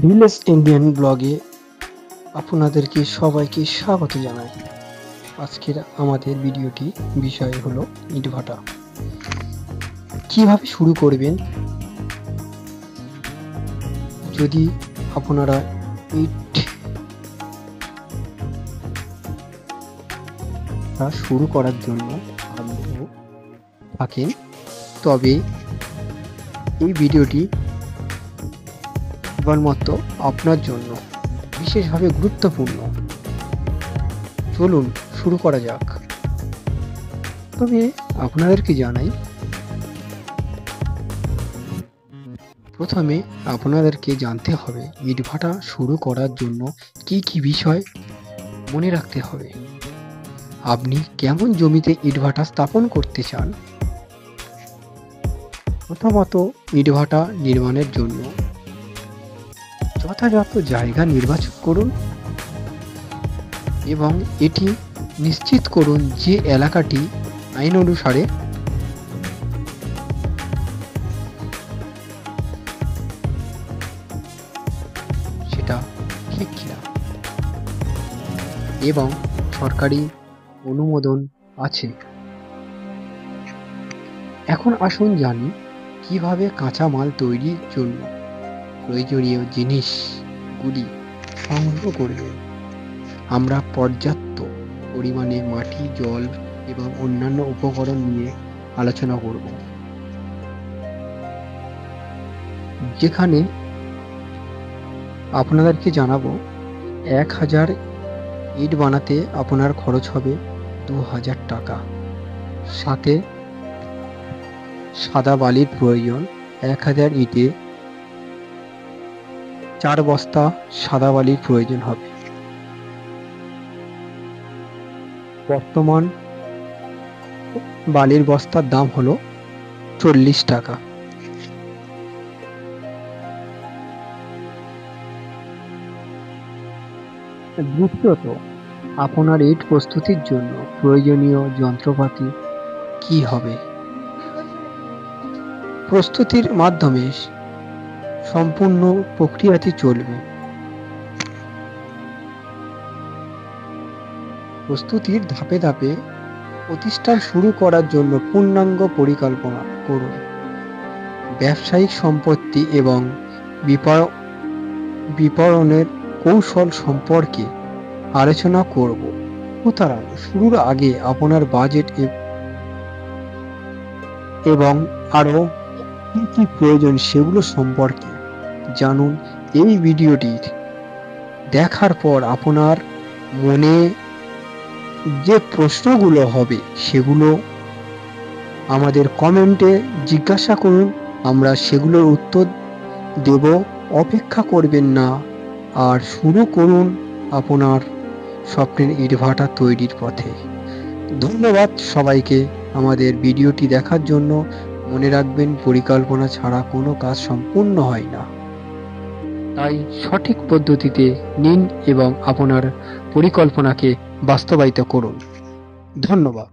Village Indian ব্লগে আপনাদেরকে সবাইকে স্বাগত জানাই। আজকের আমাদের ভিডিওটি বিষয় হলো ইটভাটা। কিভাবে শুরু করবেন? যদি আপনারা ইট শুরু করার জন্য আগ্রহ থাকেন, তবে এই ভিডিওটি কেবলমাত্র আপনার জন্য বিশেষভাবে গুরুত্বপূর্ণ। চলুন শুরু করা যাক। তবে আপনাদেরকে জানাই, প্রথমে আপনাদেরকে জানতে হবে ইটভাটা শুরু করার জন্য কি কি বিষয় মনে রাখতে হবে। আপনি কেমন জমিতে ইটভাটা স্থাপন করতে চান? প্রথমত, ইটভাটা নির্মাণের জন্য যথাযথ জায়গা নির্বাচন করুন এবং এটি নিশ্চিত করুন যে এলাকাটি আইন অনুসারে সেটা ঠিক কিনা এবং সরকারি অনুমোদন আছে। এখন আসুন জানি কিভাবে কাঁচামাল তৈরির জন্য প্রয়োজনীয় জিনিসগুলি সংগ্রহ করবেন। আমরা পর্যাপ্ত পরিমাণে মাটি, জল এবং অন্যান্য উপকরণ নিয়ে আলোচনা করব। যেখানে আপনাদেরকে জানাবো 1000 ইট বানাতে আপনার খরচ হবে 2000 টাকা। সাথে সাদা বালির প্রয়োজন। 1000 ইটে 4 বস্তা সাদা বালির প্রয়োজন হবে। বর্তমান বালির বস্তার দাম হলো 40 টাকা। দ্বিতীয়ত, আপনার ইট প্রস্তুতির জন্য প্রয়োজনীয় যন্ত্রপাতি কি হবে? প্রস্তুতির মাধ্যমে সম্পূর্ণ প্রক্রিয়াটি চলবে। প্রস্তুতির ধাপে ধাপে প্রতিষ্ঠান শুরু করার জন্য পূর্ণাঙ্গ পরিকল্পনা করুন। ব্যবসায়িক সম্পত্তি এবং বিপণনের কৌশল সম্পর্কে আলোচনা করব। সুতরাং শুরুর আগে আপনার বাজেট এবং আরও কি কি প্রয়োজন সেগুলো সম্পর্কে জানুন। এই ভিডিওটি দেখার পর আপনার মনে যে প্রশ্নগুলো হবে সেগুলো আমাদের কমেন্টে জিজ্ঞাসা করুন, আমরা সেগুলোর উত্তর দেব। অপেক্ষা করবেন না, আর শুরু করুন আপনার স্বপ্নের ইটভাটা তৈরির পথে। ধন্যবাদ সবাইকে আমাদের ভিডিওটি দেখার জন্য। মনে রাখবেন, পরিকল্পনা ছাড়া কোনো কাজ সম্পূর্ণ হয় না। তাই সঠিক পদ্ধতিতে নিন এবং আপনার পরিকল্পনাকে বাস্তবায়িত করুন। ধন্যবাদ।